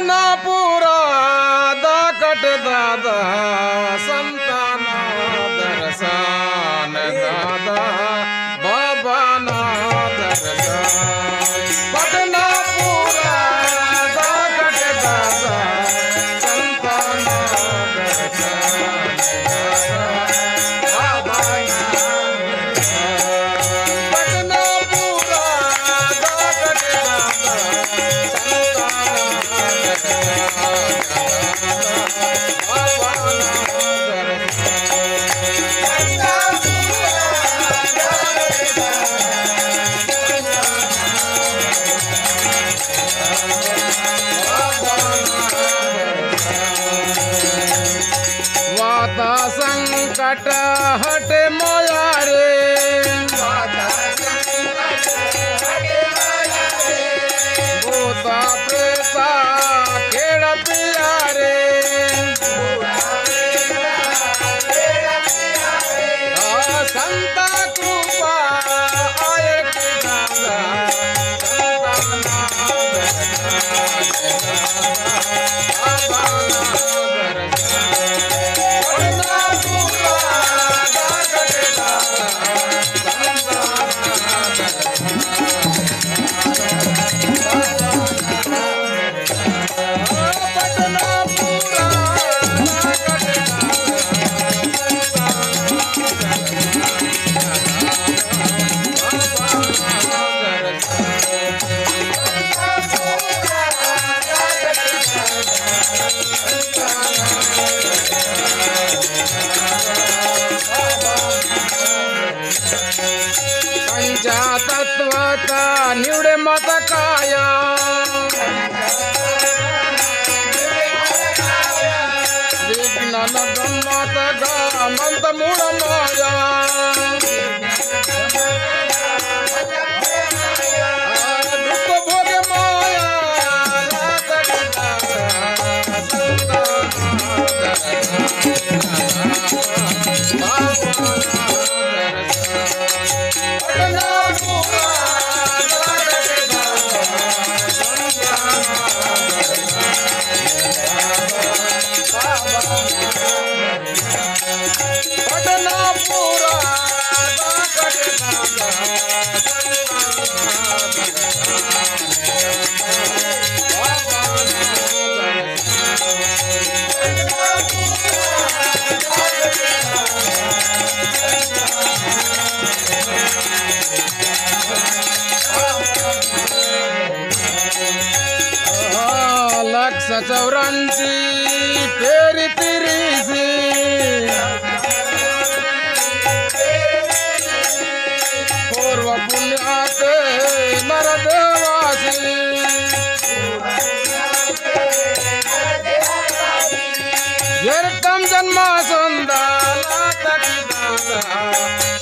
पटनापुरा दाकट दादा संताना दर्शन दादा बाबा ना दर्शन पटनापुरा दाकट दादा संताना दर्शन बाबा पटनापुरा दाकट दादा वाता संकट हट मोया रे भूता प्रेता खेड़ पिया रे संता कृपा आय की दादा तत्वता निवडे मत काया विज्ञान गम्मत गमंत मूळ माया दुःख भोगे माया लक्ष 84 फेरी 30 पूर्व पुण्याते नरदेवासी व्यर्थम जन्मा सुंदला तकी दादा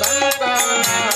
संताना